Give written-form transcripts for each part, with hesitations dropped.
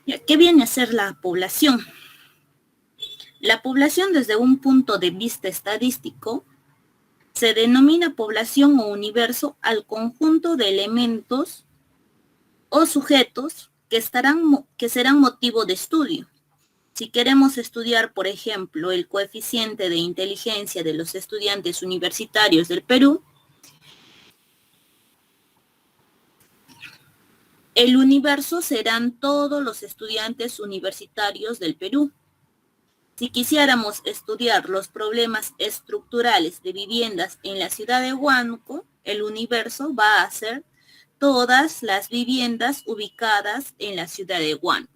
¿Qué viene a ser la población? La población desde un punto de vista estadístico se denomina población o universo al conjunto de elementos o sujetos que serán motivo de estudio. Si queremos estudiar, por ejemplo, el coeficiente de inteligencia de los estudiantes universitarios del Perú, el universo serán todos los estudiantes universitarios del Perú. Si quisiéramos estudiar los problemas estructurales de viviendas en la ciudad de Huánuco, el universo va a ser todas las viviendas ubicadas en la ciudad de Huánuco.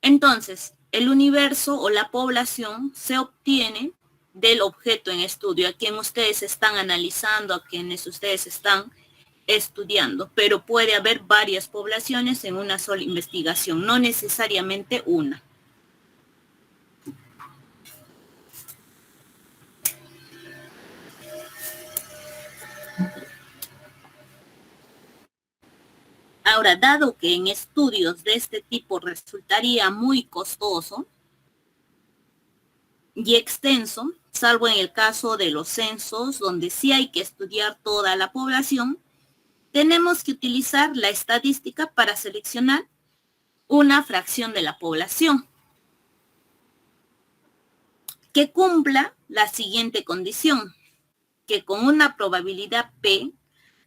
Entonces, el universo o la población se obtiene del objeto en estudio, a quien ustedes están analizando, a quienes ustedes están estudiando, pero puede haber varias poblaciones en una sola investigación, no necesariamente una. Ahora, dado que en estudios de este tipo resultaría muy costoso y extenso, salvo en el caso de los censos, donde sí hay que estudiar toda la población, tenemos que utilizar la estadística para seleccionar una fracción de la población que cumpla la siguiente condición, que con una probabilidad P,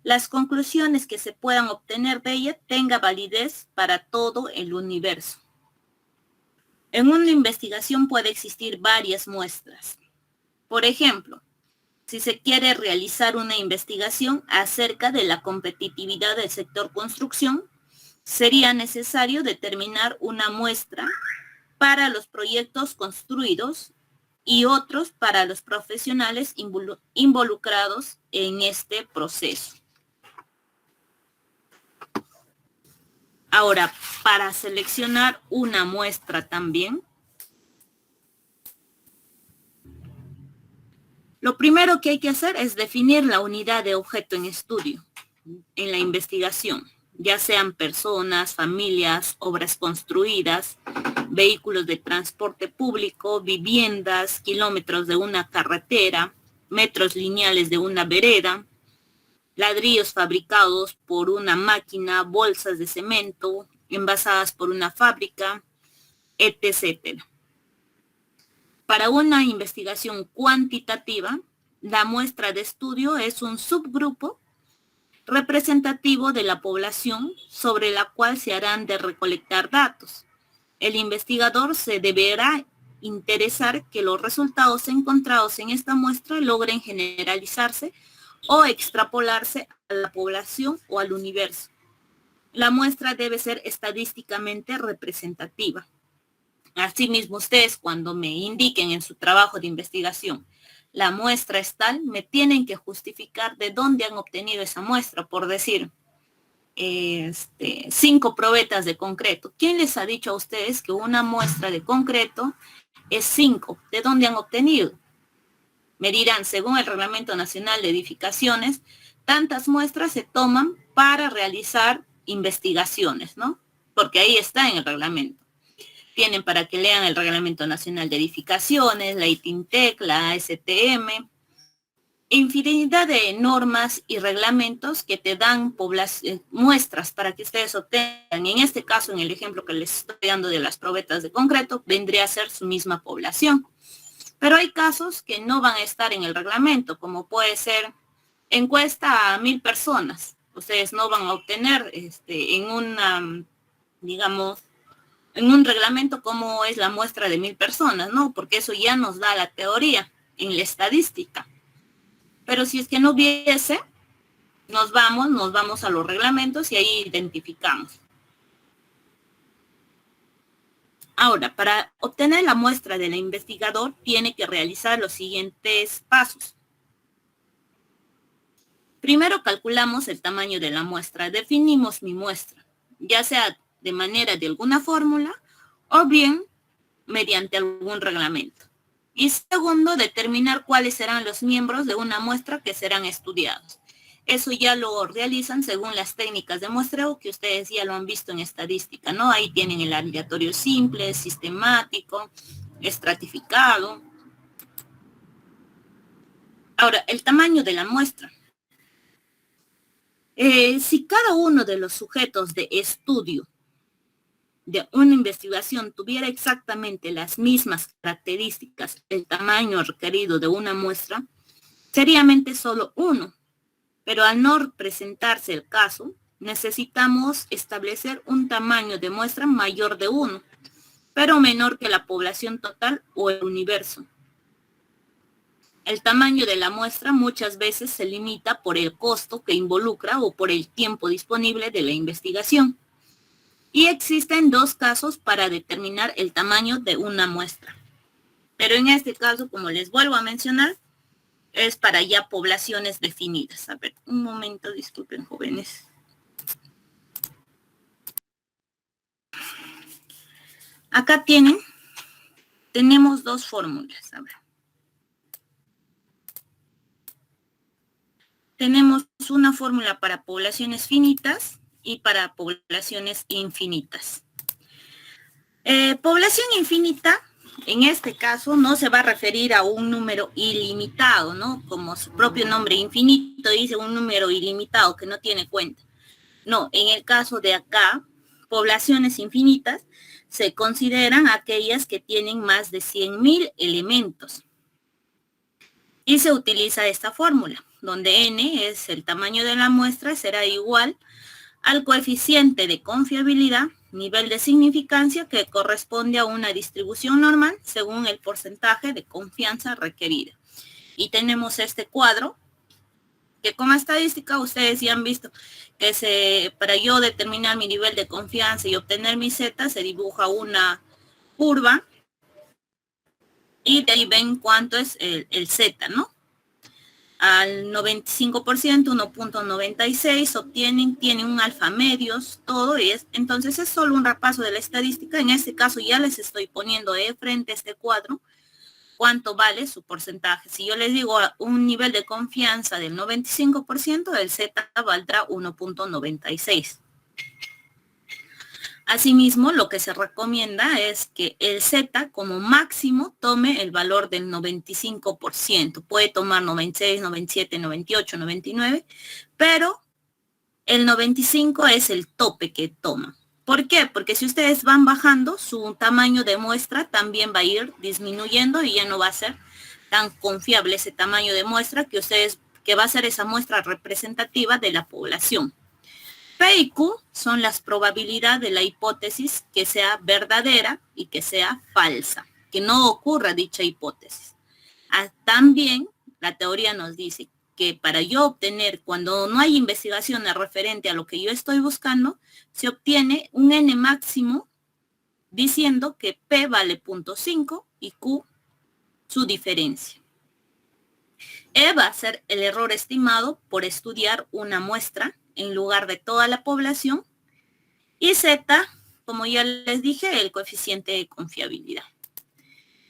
las conclusiones que se puedan obtener de ella tenga validez para todo el universo. En una investigación puede existir varias muestras. Por ejemplo, si se quiere realizar una investigación acerca de la competitividad del sector construcción, sería necesario determinar una muestra para los proyectos construidos y otros para los profesionales involucrados en este proceso. Ahora, para seleccionar una muestra también, lo primero que hay que hacer es definir la unidad de objeto en estudio, en la investigación, ya sean personas, familias, obras construidas, vehículos de transporte público, viviendas, kilómetros de una carretera, metros lineales de una vereda, ladrillos fabricados por una máquina, bolsas de cemento, envasadas por una fábrica, etc. Para una investigación cuantitativa, la muestra de estudio es un subgrupo representativo de la población sobre la cual se harán de recolectar datos. El investigador se deberá interesar que los resultados encontrados en esta muestra logren generalizarse o extrapolarse a la población o al universo. La muestra debe ser estadísticamente representativa. Asimismo, ustedes cuando me indiquen en su trabajo de investigación la muestra es tal, me tienen que justificar de dónde han obtenido esa muestra, por decir, 5 probetas de concreto. ¿Quién les ha dicho a ustedes que una muestra de concreto es 5? ¿De dónde han obtenido? Me dirán, según el Reglamento Nacional de Edificaciones, tantas muestras se toman para realizar investigaciones, ¿no? Porque ahí está en el reglamento. Tienen para que lean el Reglamento Nacional de Edificaciones, la ITINTEC, la ASTM, infinidad de normas y reglamentos que te dan muestras para que ustedes obtengan. En este caso, en el ejemplo que les estoy dando de las probetas de concreto, vendría a ser su misma población. Pero hay casos que no van a estar en el reglamento, como puede ser encuesta a 1000 personas. Ustedes no van a obtener en una, digamos, en un reglamento como es la muestra de 1000 personas, ¿no? Porque eso ya nos da la teoría en la estadística. Pero si es que no hubiese, nos vamos a los reglamentos y ahí identificamos. Ahora, para obtener la muestra del investigador, tiene que realizar los siguientes pasos. Primero calculamos el tamaño de la muestra, definimos mi muestra, ya sea de manera de alguna fórmula o bien mediante algún reglamento. Y segundo, determinar cuáles serán los miembros de una muestra que serán estudiados. Eso ya lo realizan según las técnicas de muestreo que ustedes ya lo han visto en estadística, ¿no? Ahí tienen el aleatorio simple, sistemático, estratificado. Ahora, el tamaño de la muestra. Si cada uno de los sujetos de estudio de una investigación tuviera exactamente las mismas características, el tamaño requerido de una muestra, seriamente solo uno. Pero al no presentarse el caso, necesitamos establecer un tamaño de muestra mayor de 1, pero menor que la población total o el universo. El tamaño de la muestra muchas veces se limita por el costo que involucra o por el tiempo disponible de la investigación. Y existen dos casos para determinar el tamaño de una muestra. Pero en este caso, como les vuelvo a mencionar, es para ya poblaciones definidas. A ver, un momento, disculpen, jóvenes. Acá tenemos dos fórmulas. A ver. Tenemos una fórmula para poblaciones finitas y para poblaciones infinitas. Población infinita, en este caso, no se va a referir a un número ilimitado, ¿no? Como su propio nombre infinito dice, un número ilimitado que no tiene cuenta. No, en el caso de acá, poblaciones infinitas se consideran aquellas que tienen más de 100.000 elementos. Y se utiliza esta fórmula, donde n es el tamaño de la muestra, será igual al coeficiente de confiabilidad, nivel de significancia, que corresponde a una distribución normal según el porcentaje de confianza requerida. Y tenemos este cuadro, que con estadística ustedes ya han visto que para yo determinar mi nivel de confianza y obtener mi Z, se dibuja una curva, y de ahí ven cuánto es el Z, ¿no? Al 95%, 1.96 tienen un alfa medios, todo es. Entonces es solo un repaso de la estadística. En este caso ya les estoy poniendo de frente a este cuadro cuánto vale su porcentaje. Si yo les digo un nivel de confianza del 95%, el Z valdrá 1.96. Asimismo, lo que se recomienda es que el Z como máximo tome el valor del 95%. Puede tomar 96, 97, 98, 99, pero el 95 es el tope que toma. ¿Por qué? Porque si ustedes van bajando, su tamaño de muestra también va a ir disminuyendo y ya no va a ser tan confiable ese tamaño de muestra que va a ser esa muestra representativa de la población. P y Q son las probabilidades de la hipótesis que sea verdadera y que sea falsa, que no ocurra dicha hipótesis. También la teoría nos dice que para yo obtener, cuando no hay investigaciones referente a lo que yo estoy buscando, se obtiene un n máximo diciendo que P vale 0.5 y Q su diferencia. E va a ser el error estimado por estudiar una muestra en lugar de toda la población, y Z, como ya les dije, el coeficiente de confiabilidad.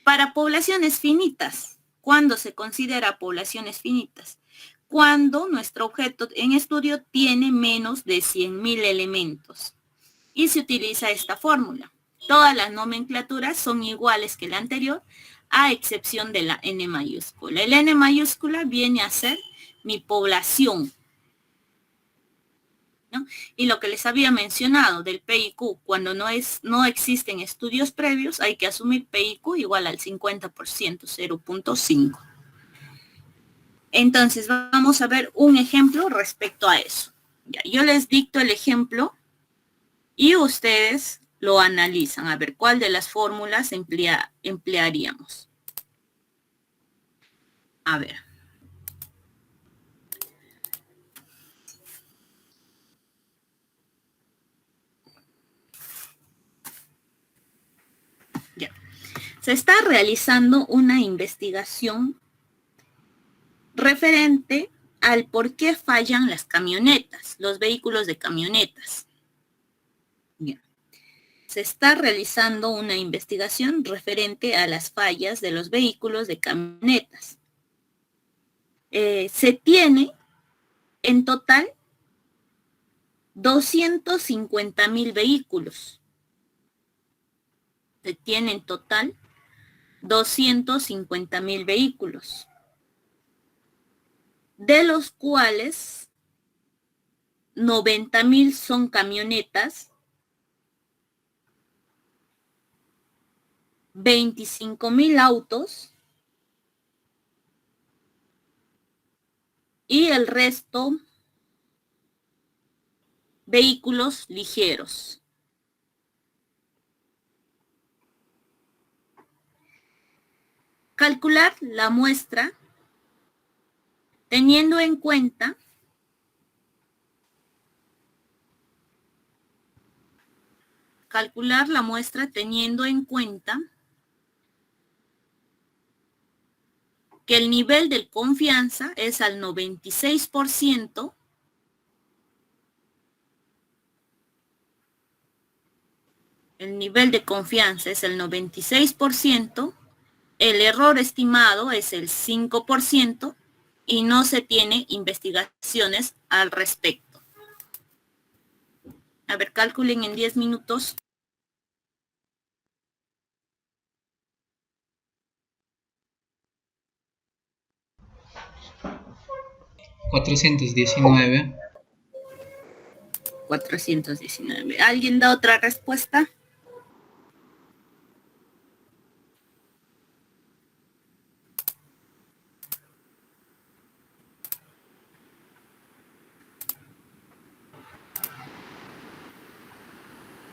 Para poblaciones finitas, ¿cuándo se considera poblaciones finitas? Cuando nuestro objeto en estudio tiene menos de 100.000 elementos. Y se utiliza esta fórmula. Todas las nomenclaturas son iguales que la anterior, a excepción de la N mayúscula. El N mayúscula viene a ser mi población, ¿no? Y lo que les había mencionado del P y Q, cuando no existen estudios previos, hay que asumir P y Q igual al 50%, 0.5. Entonces, vamos a ver un ejemplo respecto a eso. Ya, yo les dicto el ejemplo y ustedes lo analizan. A ver, ¿cuál de las fórmulas emplearíamos? A ver. Ya. Se está realizando una investigación referente al por qué fallan las camionetas, los vehículos de camionetas. Bien. Se está realizando una investigación referente a las fallas de los vehículos de camionetas. Se tiene en total 250.000 vehículos. Se tiene en total 250.000 vehículos, de los cuales 90.000 son camionetas, 25.000 autos y el resto vehículos ligeros. Calcular la muestra teniendo en cuenta que el nivel de confianza es al 96%, el nivel de confianza es el 96%, el error estimado es el 5% y no se tiene investigaciones al respecto. A ver, calculen en 10 minutos. $419. 419. ¿Alguien da otra respuesta?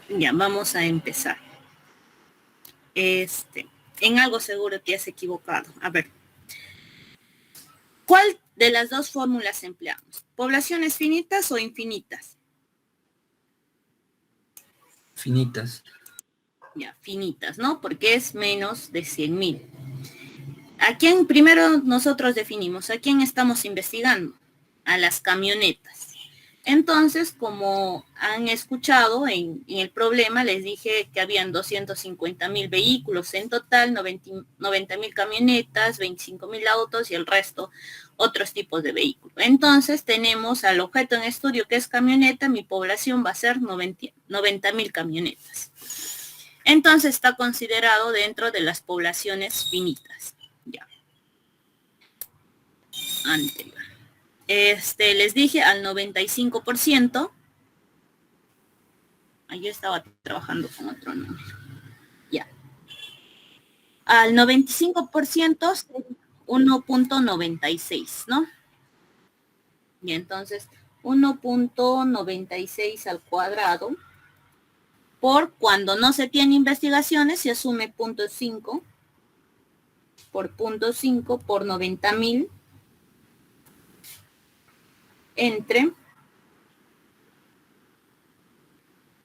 Ya, vamos a empezar. En algo seguro te has equivocado. A ver. ¿Cuál de las dos fórmulas empleamos? ¿Poblaciones finitas o infinitas? Finitas. Ya, finitas, ¿no? Porque es menos de 100.000. ¿A quién primero nosotros definimos? ¿A quién estamos investigando? A las camionetas. Entonces, como han escuchado en el problema, les dije que habían 250.000 vehículos en total, 90.000 camionetas, 25.000 autos y el resto otros tipos de vehículos. Entonces, tenemos al objeto en estudio que es camioneta, mi población va a ser 90.000 camionetas. Entonces, está considerado dentro de las poblaciones finitas. Ya. Anterior. Les dije al 95%. Yo estaba trabajando con otro número. Ya. Al 95% 1.96, ¿no? Y entonces 1.96 al cuadrado por cuando no se tiene investigaciones se asume 0.5 por 0.5 por 90.000 entre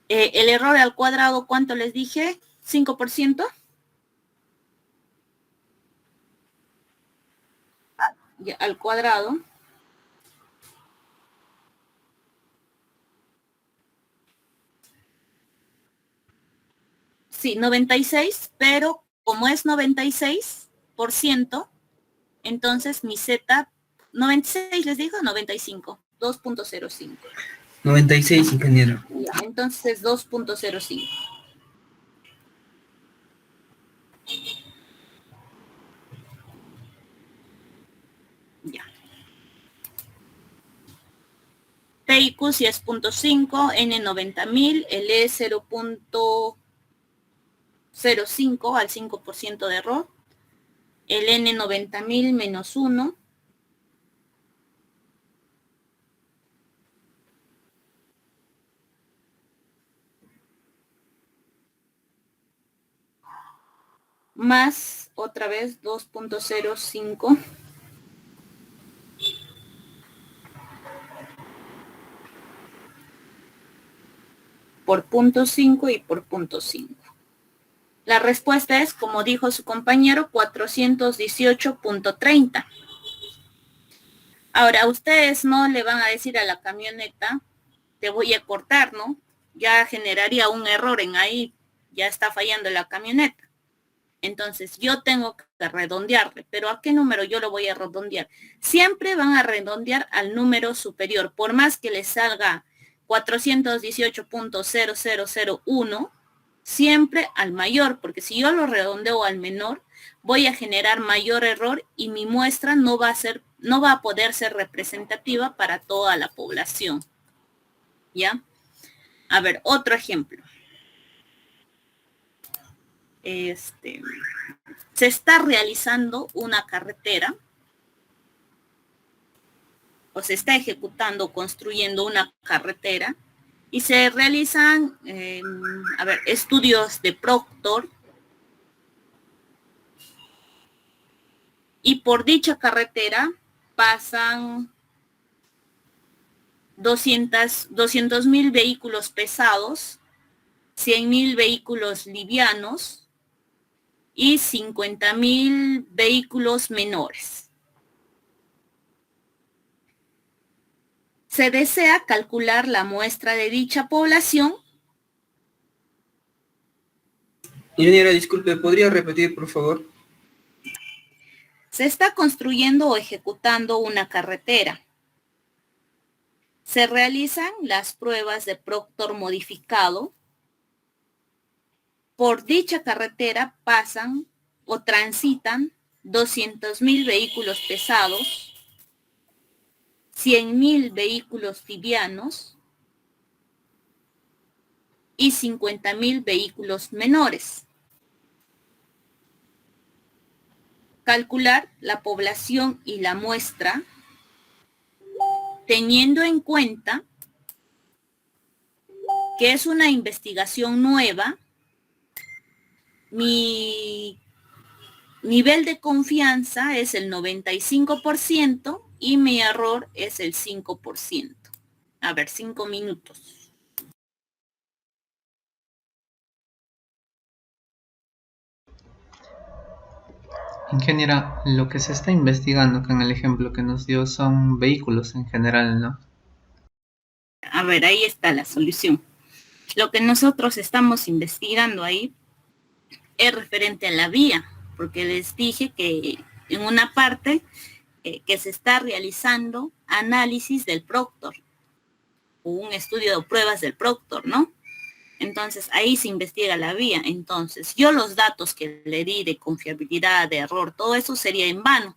el error al cuadrado, ¿cuánto les dije? 5%. Ya, al cuadrado. Sí, 96, pero como es 96%, entonces mi Z, 96 les digo, 95, 2.05. 96, ingeniero. Ya, entonces 2.05. Ya. PIQ si es 0.5, N 90.000, el E 0.05 al 5% de error, el N 90.000 menos 1, más otra vez 2.05 por 0.5 y por 0.5. La respuesta es, como dijo su compañero, 418.30. Ahora, ustedes no le van a decir a la camioneta, te voy a cortar, ¿no? Ya generaría un error en ahí, ya está fallando la camioneta. Entonces, yo tengo que redondearle, pero ¿a qué número yo lo voy a redondear? Siempre van a redondear al número superior, por más que les salga 418.0001, siempre al mayor, porque si yo lo redondeo al menor, voy a generar mayor error y mi muestra no va a poder ser representativa para toda la población. ¿Ya? A ver, otro ejemplo. Se está realizando una carretera o se está ejecutando, construyendo una carretera y se realizan, estudios de Proctor y por dicha carretera pasan 200,000 vehículos pesados, 100,000 vehículos livianos y 50,000 vehículos menores. Se desea calcular la muestra de dicha población. Ingeniera, disculpe, ¿podría repetir, por favor? Se está construyendo o ejecutando una carretera. Se realizan las pruebas de Proctor modificado. Por dicha carretera pasan o transitan 200,000 vehículos pesados, 100,000 vehículos livianos y 50,000 vehículos menores. Calcular la población y la muestra teniendo en cuenta que es una investigación nueva. Mi nivel de confianza es el 95% y mi error es el 5%. A ver, 5 minutos. Ingeniera, lo que se está investigando con el ejemplo que nos dio son vehículos en general, ¿no? A ver, ahí está la solución. Lo que nosotros estamos investigando ahí es referente a la vía, porque les dije que en una parte que se está realizando análisis del Proctor, o un estudio de pruebas del Proctor, ¿no? Entonces, ahí se investiga la vía. Entonces, yo los datos que le di de confiabilidad, de error, todo eso sería en vano.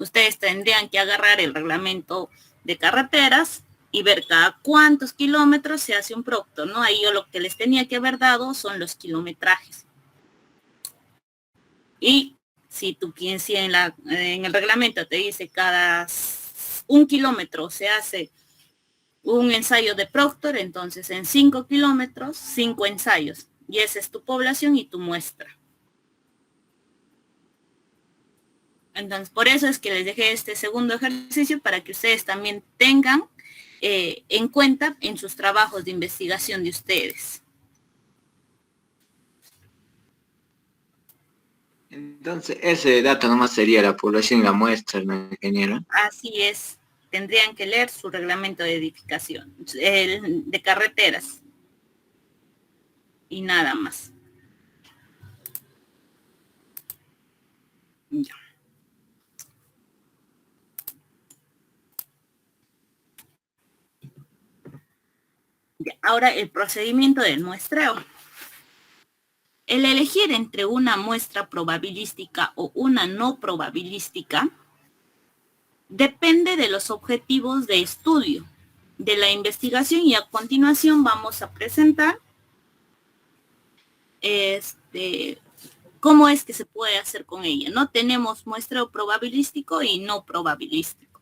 Ustedes tendrían que agarrar el reglamento de carreteras y ver cada cuántos kilómetros se hace un Proctor, ¿no? Ahí yo lo que les tenía que haber dado son los kilometrajes. Y si tú piensas en el reglamento te dice cada 1 kilómetro se hace un ensayo de Proctor, entonces en 5 kilómetros, 5 ensayos. Y esa es tu población y tu muestra. Entonces, por eso es que les dejé este segundo ejercicio para que ustedes también tengan en cuenta en sus trabajos de investigación de ustedes. Entonces, ese dato nomás sería la población y la muestra, ¿no, ingeniera? Así es. Tendrían que leer su reglamento de edificación, de carreteras. Y nada más. Ya. Ahora el procedimiento del muestreo. El elegir entre una muestra probabilística o una no probabilística depende de los objetivos de estudio de la investigación y a continuación vamos a presentar cómo es que se puede hacer con ella. No tenemos muestreo probabilístico y no probabilístico.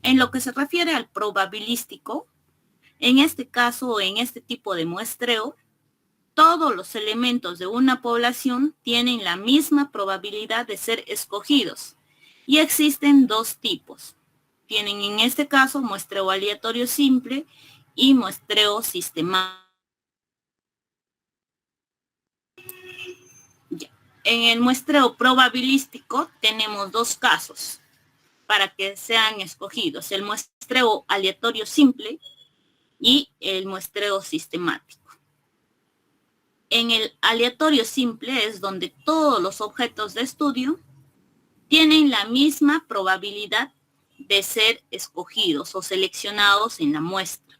En lo que se refiere al probabilístico, en este caso o en este tipo de muestreo, todos los elementos de una población tienen la misma probabilidad de ser escogidos y existen dos tipos. Tienen en este caso muestreo aleatorio simple y muestreo sistemático. En el muestreo probabilístico tenemos dos casos para que sean escogidos: el muestreo aleatorio simple y el muestreo sistemático. En el aleatorio simple es donde todos los objetos de estudio tienen la misma probabilidad de ser escogidos o seleccionados en la muestra.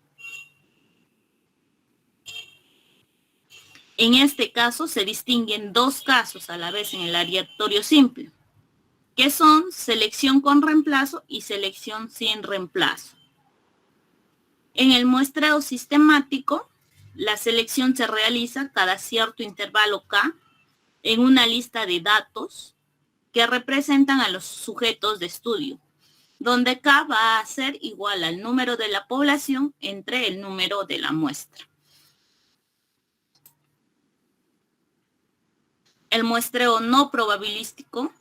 En este caso se distinguen dos casos a la vez en el aleatorio simple, que son selección con reemplazo y selección sin reemplazo. En el muestreo sistemático, la selección se realiza cada cierto intervalo K en una lista de datos que representan a los sujetos de estudio, donde K va a ser igual al número de la población entre el número de la muestra. El muestreo no probabilístico.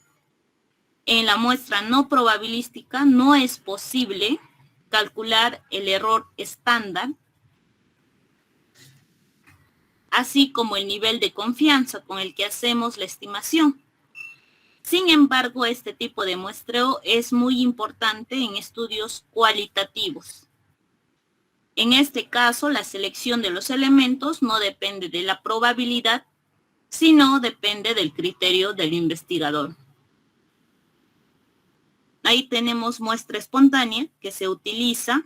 En la muestra no probabilística no es posible calcular el error estándar, así como el nivel de confianza con el que hacemos la estimación. Sin embargo, este tipo de muestreo es muy importante en estudios cualitativos. En este caso, la selección de los elementos no depende de la probabilidad, sino depende del criterio del investigador. Ahí tenemos muestra espontánea que se utiliza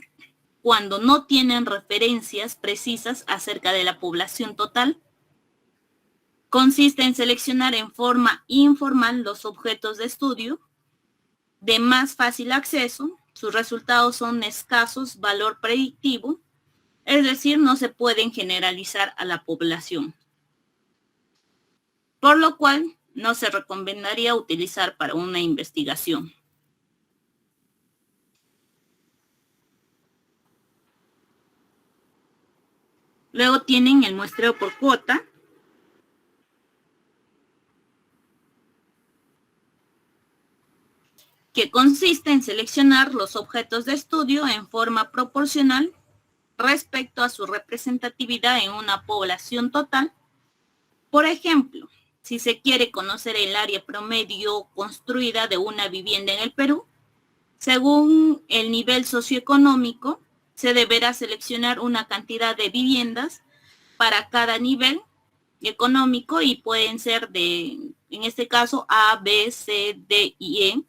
cuando no tienen referencias precisas acerca de la población total. Consiste en seleccionar en forma informal los objetos de estudio de más fácil acceso. Sus resultados son escasos valor predictivo, es decir, no se pueden generalizar a la población. Por lo cual, no se recomendaría utilizar para una investigación. Luego tienen el muestreo por cuota, que consiste en seleccionar los objetos de estudio en forma proporcional respecto a su representatividad en una población total. Por ejemplo, si se quiere conocer el área promedio construida de una vivienda en el Perú, según el nivel socioeconómico, se deberá seleccionar una cantidad de viviendas para cada nivel económico y pueden ser en este caso, A, B, C, D y E,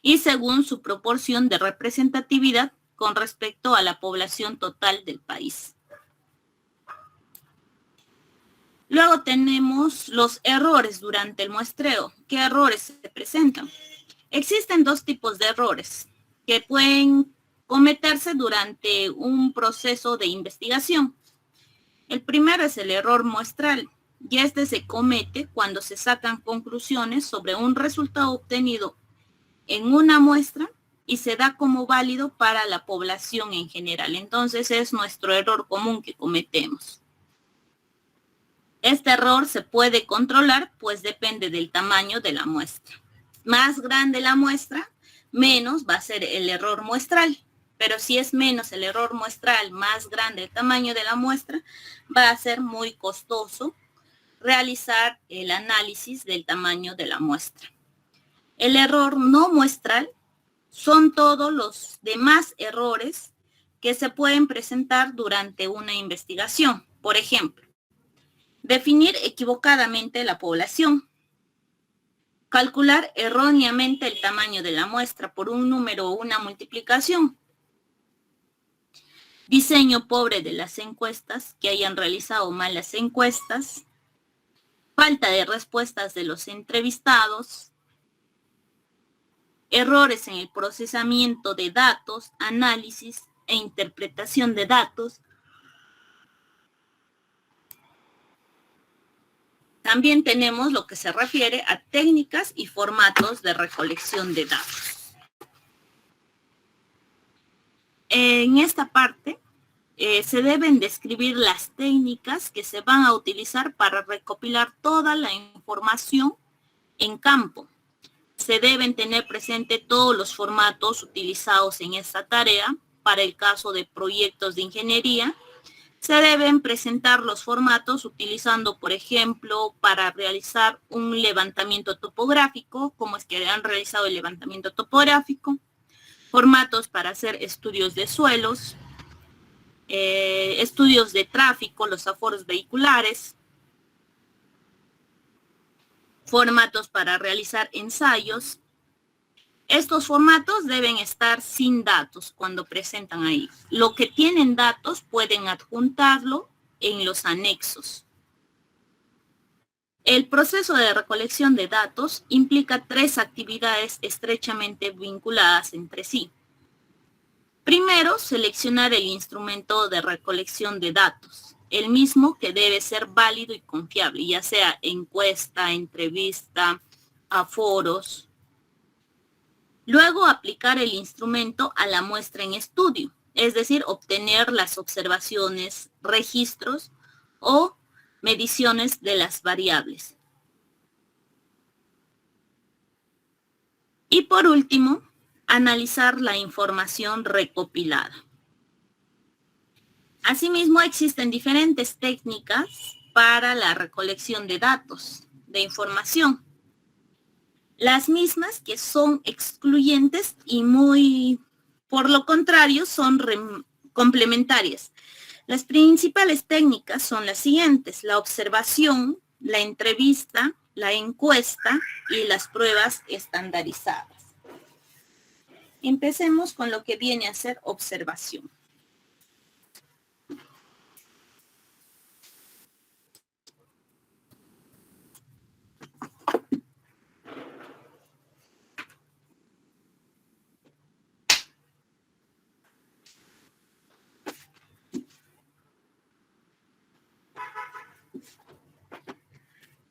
y según su proporción de representatividad con respecto a la población total del país. Luego tenemos los errores durante el muestreo. ¿Qué errores se presentan? Existen dos tipos de errores que pueden cometerse durante un proceso de investigación. El primero es el error muestral, y este se comete cuando se sacan conclusiones sobre un resultado obtenido en una muestra y se da como válido para la población en general. Entonces es nuestro error común que cometemos. Este error se puede controlar, pues depende del tamaño de la muestra. Más grande la muestra, menos va a ser el error muestral. Pero si es menos el error muestral, más grande el tamaño de la muestra, va a ser muy costoso realizar el análisis del tamaño de la muestra. El error no muestral son todos los demás errores que se pueden presentar durante una investigación. Por ejemplo, definir equivocadamente la población, calcular erróneamente el tamaño de la muestra por un número o una multiplicación, diseño pobre de las encuestas, que hayan realizado mal las encuestas, falta de respuestas de los entrevistados, errores en el procesamiento de datos, análisis e interpretación de datos. También tenemos lo que se refiere a técnicas y formatos de recolección de datos. En esta parte se deben describir las técnicas que se van a utilizar para recopilar toda la información en campo. Se deben tener presente todos los formatos utilizados en esta tarea. Para el caso de proyectos de ingeniería, se deben presentar los formatos utilizando, por ejemplo, para realizar un levantamiento topográfico, como es que han realizado el levantamiento topográfico, formatos para hacer estudios de suelos, estudios de tráfico, los aforos vehiculares, formatos para realizar ensayos. Estos formatos deben estar sin datos cuando presentan ahí. Lo que tienen datos pueden adjuntarlo en los anexos. El proceso de recolección de datos implica 3 actividades estrechamente vinculadas entre sí. Primero, seleccionar el instrumento de recolección de datos, el mismo que debe ser válido y confiable, ya sea encuesta, entrevista, aforos. Luego, aplicar el instrumento a la muestra en estudio, es decir, obtener las observaciones, registros o mediciones de las variables. Y por último, analizar la información recopilada. Asimismo, existen diferentes técnicas para la recolección de datos, de información. Las mismas que son excluyentes y por lo contrario, son complementarias. Las principales técnicas son las siguientes: la observación, la entrevista, la encuesta y las pruebas estandarizadas. Empecemos con lo que viene a ser observación.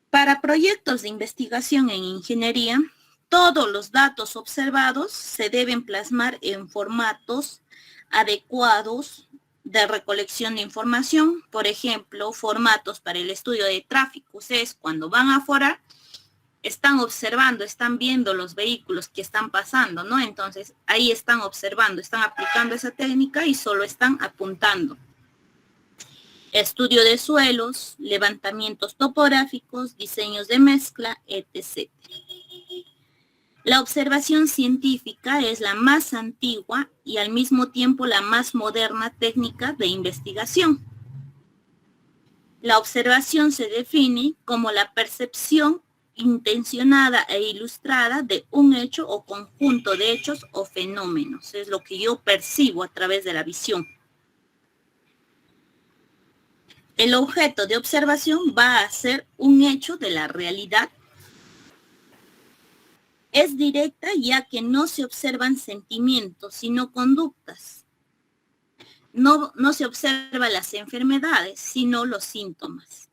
Para proyectos de investigación en ingeniería, todos los datos observados se deben plasmar en formatos adecuados de recolección de información. Por ejemplo, formatos para el estudio de tráfico. Ustedes cuando van a aforar, están observando, están viendo los vehículos que están pasando, ¿no? Entonces, ahí están observando, están aplicando esa técnica y solo están apuntando. Estudio de suelos, levantamientos topográficos, diseños de mezcla, etc. La observación científica es la más antigua y al mismo tiempo la más moderna técnica de investigación. La observación se define como la percepción intencionada e ilustrada de un hecho o conjunto de hechos o fenómenos. Es lo que yo percibo a través de la visión. El objeto de observación va a ser un hecho de la realidad. Es directa ya que no se observan sentimientos, sino conductas. No se observan las enfermedades, sino los síntomas.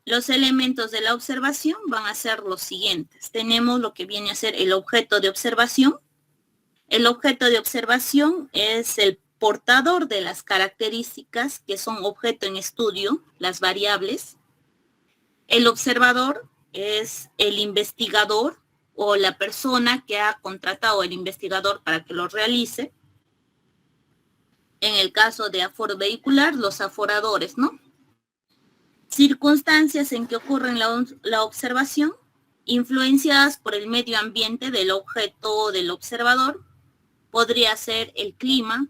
Los elementos de la observación van a ser los siguientes. Tenemos lo que viene a ser el objeto de observación. El objeto de observación es el portador de las características que son objeto en estudio, las variables. El observador es el investigador o la persona que ha contratado al investigador para que lo realice. En el caso de aforo vehicular, los aforadores, ¿no? Circunstancias en que ocurre la observación, influenciadas por el medio ambiente del objeto del observador. Podría ser el clima,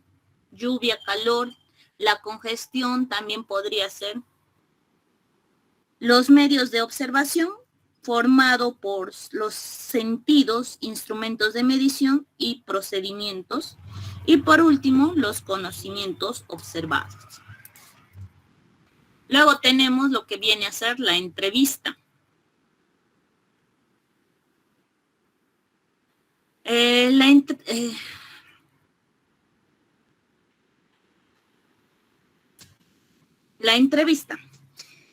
lluvia, calor, la congestión también podría ser. Los medios de observación, formado por los sentidos, instrumentos de medición y procedimientos. Y por último, los conocimientos observados. Luego tenemos lo que viene a ser la entrevista. La entrevista.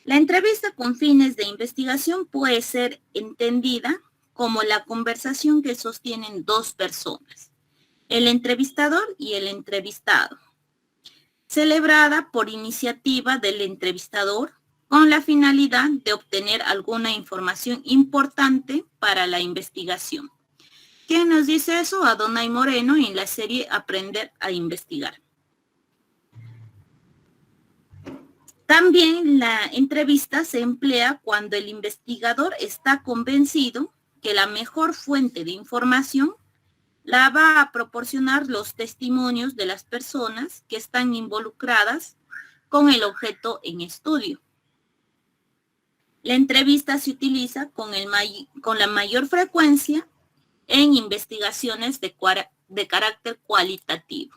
La entrevista con fines de investigación puede ser entendida como la conversación que sostienen dos personas, el entrevistador y el entrevistado, celebrada por iniciativa del entrevistador con la finalidad de obtener alguna información importante para la investigación. ¿Quién nos dice eso? Adonai Moreno en la serie Aprender a Investigar. También la entrevista se emplea cuando el investigador está convencido que la mejor fuente de información la va a proporcionar los testimonios de las personas que están involucradas con el objeto en estudio. La entrevista se utiliza con la mayor frecuencia en investigaciones de carácter cualitativo.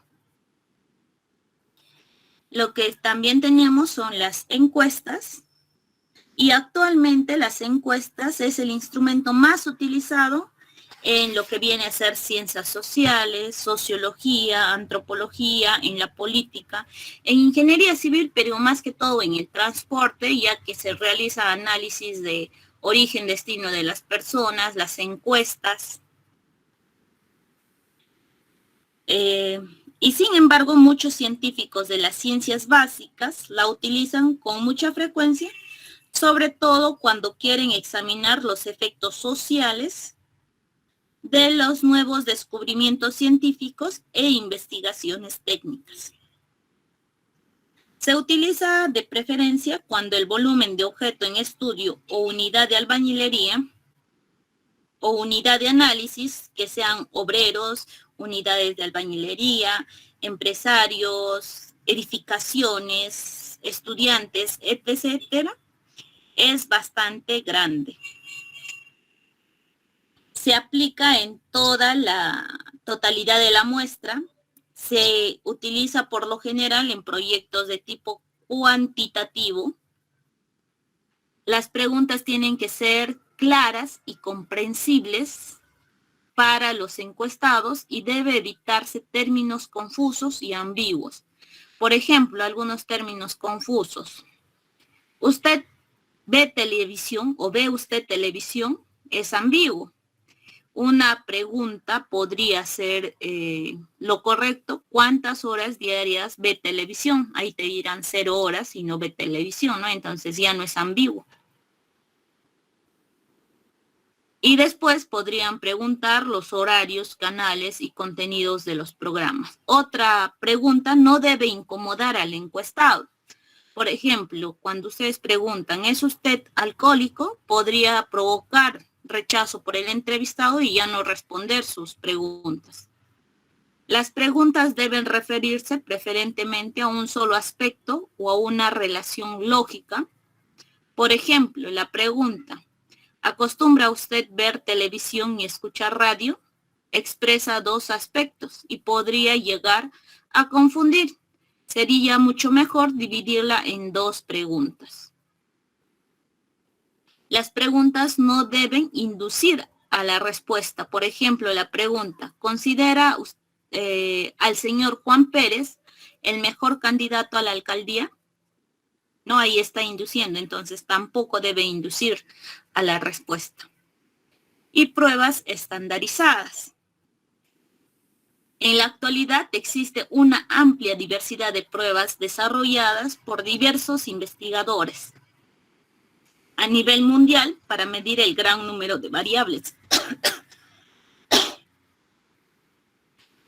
Lo que también tenemos son las encuestas, y actualmente las encuestas es el instrumento más utilizado en lo que viene a ser ciencias sociales, sociología, antropología, en la política, en ingeniería civil, pero más que todo en el transporte, ya que se realiza análisis de origen, destino de las personas, las encuestas. Y sin embargo, muchos científicos de las ciencias básicas la utilizan con mucha frecuencia, sobre todo cuando quieren examinar los efectos sociales de los nuevos descubrimientos científicos e investigaciones técnicas. Se utiliza de preferencia cuando el volumen de objeto en estudio o unidad de albañilería o unidad de análisis, que sean obreros, unidades de albañilería, empresarios, edificaciones, estudiantes, etcétera, es bastante grande. Se aplica en toda la totalidad de la muestra. Se utiliza por lo general en proyectos de tipo cuantitativo. Las preguntas tienen que ser claras y comprensibles para los encuestados y debe evitarse términos confusos y ambiguos. Por ejemplo, algunos términos confusos. ¿Usted ve televisión o ve usted televisión? Es ambiguo. Una pregunta podría ser lo correcto: ¿cuántas horas diarias ve televisión? Ahí te dirán 0 horas y no ve televisión, ¿no? Entonces ya no es ambiguo. Y después podrían preguntar los horarios, canales y contenidos de los programas. Otra pregunta no debe incomodar al encuestado. Por ejemplo, cuando ustedes preguntan, ¿es usted alcohólico?, podría provocar rechazo por el entrevistado y ya no responder sus preguntas. Las preguntas deben referirse preferentemente a un solo aspecto o a una relación lógica. Por ejemplo, la pregunta: ¿acostumbra usted ver televisión y escuchar radio?, expresa 2 aspectos y podría llegar a confundir. Sería mucho mejor dividirla en 2 preguntas. Las preguntas no deben inducir a la respuesta. Por ejemplo, la pregunta: ¿considera al señor Juan Pérez el mejor candidato a la alcaldía? No, ahí está induciendo, entonces tampoco debe inducir a la respuesta. Y pruebas estandarizadas. En la actualidad existe una amplia diversidad de pruebas desarrolladas por diversos investigadores a nivel mundial para medir el gran número de variables.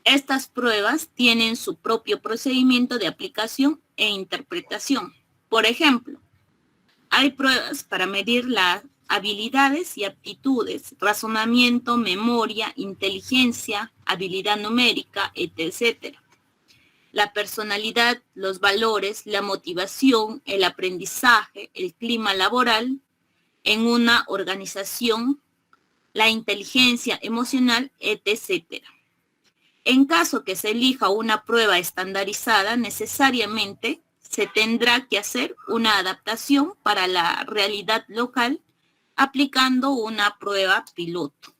Estas pruebas tienen su propio procedimiento de aplicación e interpretación. Por ejemplo, hay pruebas para medir las habilidades y aptitudes, razonamiento, memoria, inteligencia, habilidad numérica, etc. La personalidad, los valores, la motivación, el aprendizaje, el clima laboral en una organización, la inteligencia emocional, etc. En caso que se elija una prueba estandarizada, necesariamente se tendrá que hacer una adaptación para la realidad local aplicando una prueba piloto.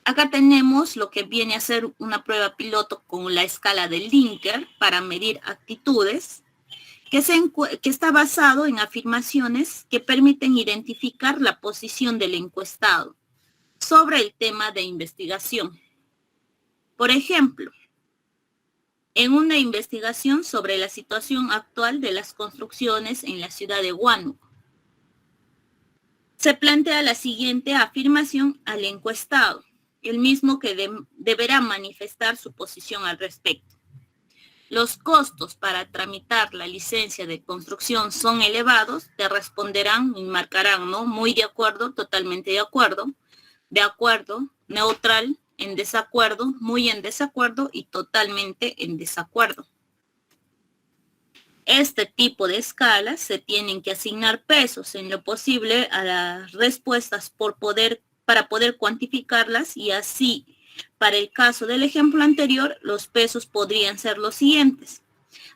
Acá tenemos lo que viene a ser una prueba piloto con la escala de Likert para medir actitudes, que está basado en afirmaciones que permiten identificar la posición del encuestado sobre el tema de investigación. Por ejemplo, en una investigación sobre la situación actual de las construcciones en la ciudad de Huánuco, se plantea la siguiente afirmación al encuestado, el mismo que deberá manifestar su posición al respecto. Los costos para tramitar la licencia de construcción son elevados. Te responderán y marcarán, ¿no? Muy de acuerdo, totalmente de acuerdo, neutral, en desacuerdo, muy en desacuerdo y totalmente en desacuerdo. este tipo de escalas se tienen que asignar pesos en lo posible a las respuestas para poder cuantificarlas, y así, para el caso del ejemplo anterior, los pesos podrían ser los siguientes.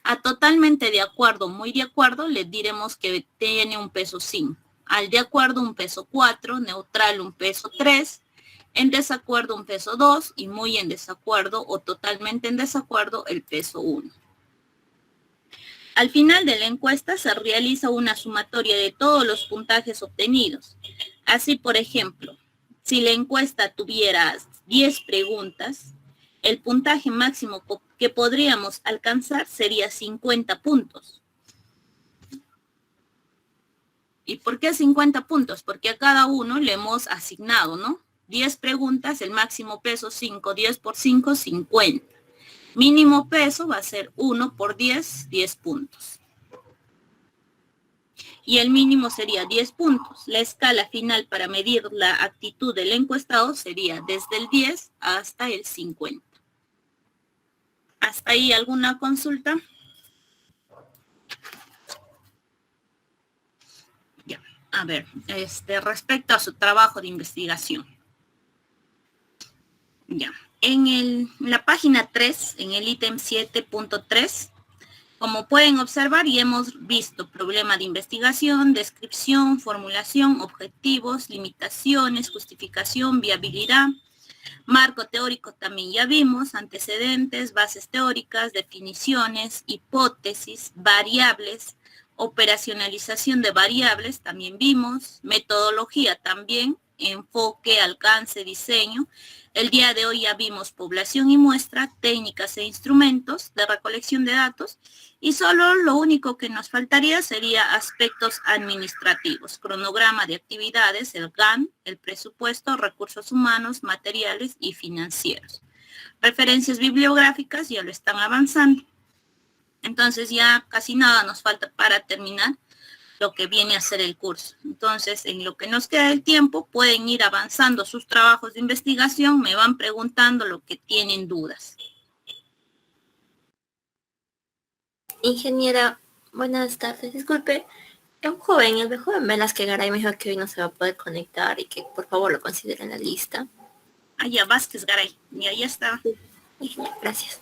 A totalmente de acuerdo, muy de acuerdo, le diremos que tiene un peso 5. Al de acuerdo, un peso 4, neutral, un peso 3, en desacuerdo, un peso 2, y muy en desacuerdo o totalmente en desacuerdo, el peso 1. Al final de la encuesta se realiza una sumatoria de todos los puntajes obtenidos. Así, por ejemplo, si la encuesta tuviera 10 preguntas, el puntaje máximo que podríamos alcanzar sería 50 puntos. ¿Y por qué 50 puntos? Porque a cada uno le hemos asignado, ¿no? 10 preguntas, el máximo peso 5, 10 por 5, 50. Mínimo peso va a ser 1 por 10, 10 puntos. Y el mínimo sería 10 puntos. La escala final para medir la actitud del encuestado sería desde el 10 hasta el 50. ¿Hasta ahí alguna consulta? Ya, a ver, respecto a su trabajo de investigación. Ya, en la página 3, en el ítem 7.3, como pueden observar, ya hemos visto problema de investigación, descripción, formulación, objetivos, limitaciones, justificación, viabilidad. Marco teórico también ya vimos, antecedentes, bases teóricas, definiciones, hipótesis, variables, operacionalización de variables también vimos, metodología también, enfoque, alcance, diseño. El día de hoy ya vimos población y muestra, técnicas e instrumentos de recolección de datos, y solo lo único que nos faltaría sería aspectos administrativos, cronograma de actividades, el GAN, el presupuesto, recursos humanos, materiales y financieros. Referencias bibliográficas ya lo están avanzando. Entonces ya casi nada nos falta para terminar lo que viene a ser el curso. Entonces, en lo que nos queda del tiempo, pueden ir avanzando sus trabajos de investigación, me van preguntando lo que tienen dudas. Ingeniera, buenas tardes. Disculpe, el joven Velázquez Garay me dijo que hoy no se va a poder conectar y que por favor lo considere en la lista. Ah, ya, Vázquez Garay, y ahí está. Sí. Gracias.